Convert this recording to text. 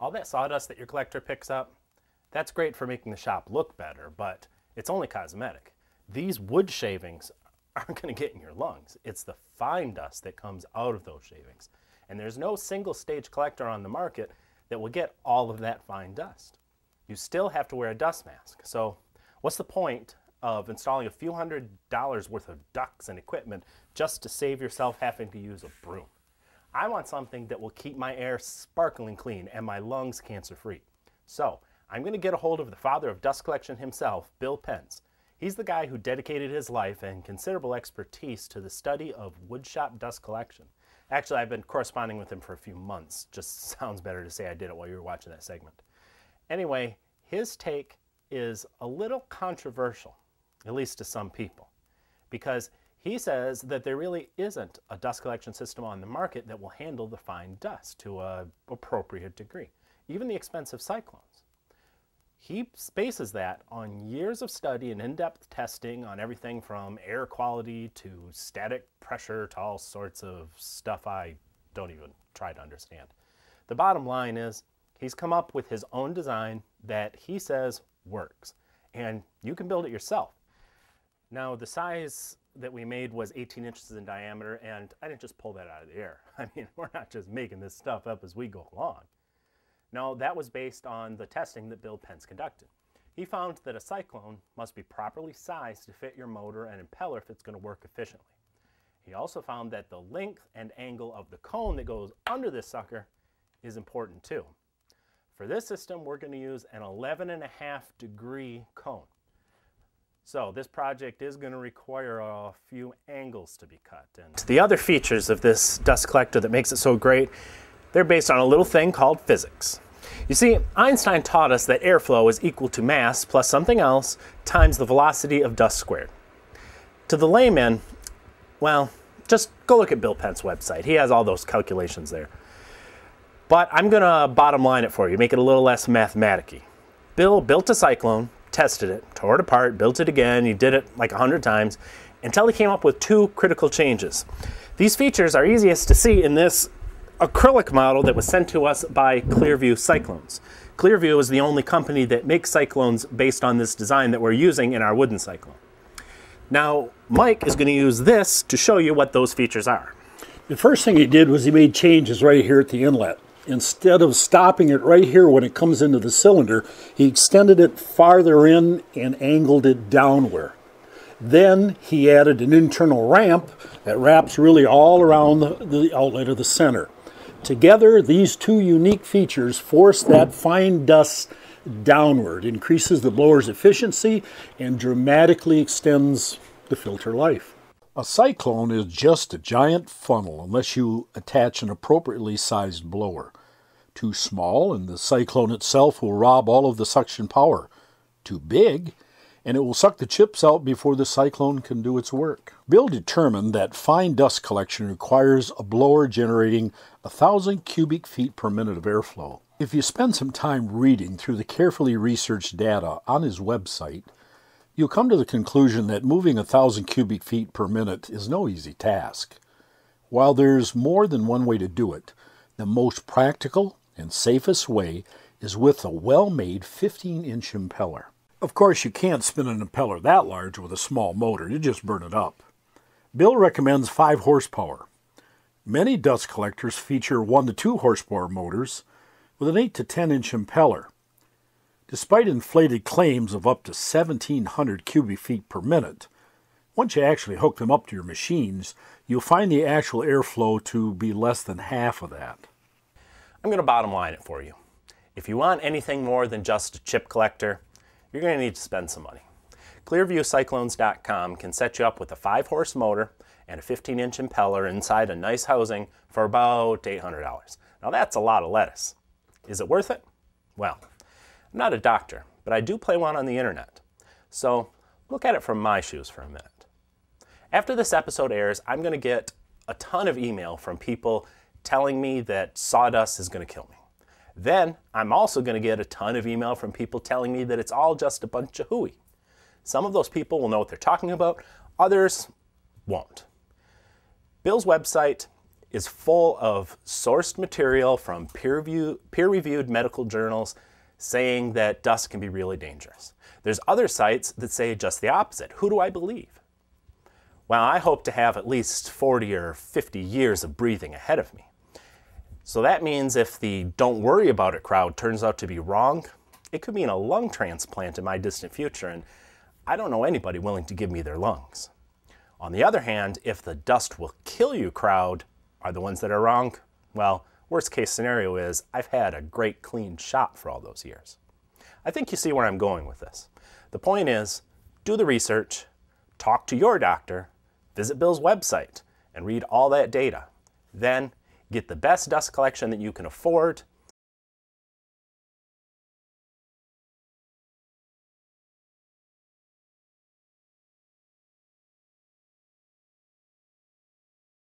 All that sawdust that your collector picks up, that's great for making the shop look better, but it's only cosmetic. These wood shavings aren't going to get in your lungs. It's the fine dust that comes out of those shavings. And there's no single stage collector on the market that will get all of that fine dust. You still have to wear a dust mask. So what's the point of installing a few $100s worth of ducts and equipment just to save yourself having to use a broom? I want something that will keep my air sparkling clean and my lungs cancer-free. So I'm going to get a hold of the father of dust collection himself, Bill Pentz. He's the guy who dedicated his life and considerable expertise to the study of woodshop dust collection. Actually, I've been corresponding with him for a few months. Just sounds better to say I did it while you were watching that segment. Anyway, his take is a little controversial, at least to some people, because he says that there really isn't a dust collection system on the market that will handle the fine dust to an appropriate degree, even the expensive cyclones. He bases that on years of study and in-depth testing on everything from air quality to static pressure to all sorts of stuff I don't even try to understand. The bottom line is he's come up with his own design that he says works, and you can build it yourself. Now, the size that we made was 18 inches in diameter, and I didn't just pull that out of the air. I mean, we're not just making this stuff up as we go along. No, that was based on the testing that Bill Pentz conducted. He found that a cyclone must be properly sized to fit your motor and impeller if it's going to work efficiently. He also found that the length and angle of the cone that goes under this sucker is important too. For this system, we're going to use an 11.5-degree cone. So this project is going to require a few angles to be cut. And the other features of this dust collector that makes it so great, they're based on a little thing called physics. You see, Einstein taught us that airflow is equal to mass plus something else times the velocity of dust squared. To the layman, well, just go look at Bill Pentz's website. He has all those calculations there. But I'm going to bottom line it for you, make it a little less mathematic-y. Bill built a cyclone, tested it, tore it apart, built it again. He did it like 100 times until he came up with two critical changes. These features are easiest to see in this acrylic model that was sent to us by Clearview Cyclones. Clearview is the only company that makes cyclones based on this design that we're using in our wooden cyclone. Now, Mike is going to use this to show you what those features are. The first thing he did was he made changes right here at the inlet. Instead of stopping it right here when it comes into the cylinder, he extended it farther in and angled it downward. Then he added an internal ramp that wraps really all around the outlet of the center. Together, these two unique features force that fine dust downward, increases the blower's efficiency, and dramatically extends the filter life. A cyclone is just a giant funnel unless you attach an appropriately sized blower. Too small, and the cyclone itself will rob all of the suction power. Too big, and it will suck the chips out before the cyclone can do its work. Bill determined that fine dust collection requires a blower generating 1,000 cubic feet per minute of airflow. If you spend some time reading through the carefully researched data on his website, you'll come to the conclusion that moving 1,000 cubic feet per minute is no easy task. While there's more than one way to do it, the most practical and safest way is with a well-made 15-inch impeller. Of course, you can't spin an impeller that large with a small motor. You just burn it up. Bill recommends 5 horsepower. Many dust collectors feature 1 to 2 horsepower motors with an 8 to 10-inch impeller. Despite inflated claims of up to 1,700 cubic feet per minute, once you actually hook them up to your machines, you'll find the actual airflow to be less than half of that. I'm going to bottom line it for you. If you want anything more than just a chip collector, you're going to need to spend some money. ClearviewCyclones.com can set you up with a 5-horse motor and a 15-inch impeller inside a nice housing for about $800. Now that's a lot of lettuce. Is it worth it? Well, I'm not a doctor, but I do play one on the internet. So look at it from my shoes for a minute. After this episode airs, I'm going to get a ton of email from people telling me that sawdust is going to kill me. Then I'm also going to get a ton of email from people telling me that it's all just a bunch of hooey. Some of those people will know what they're talking about, others won't. Bill's website is full of sourced material from peer-reviewed medical journals saying that dust can be really dangerous. There's other sites that say just the opposite. Who do I believe? Well, I hope to have at least 40 or 50 years of breathing ahead of me. So that means if the don't worry about it crowd turns out to be wrong, it could mean a lung transplant in my distant future, and I don't know anybody willing to give me their lungs. On the other hand, if the dust will kill you crowd are the ones that are wrong, well, worst case scenario is I've had a great clean shop for all those years. I think you see where I'm going with this. The point is, do the research, talk to your doctor, visit Bill's website, and read all that data. Then get the best dust collection that you can afford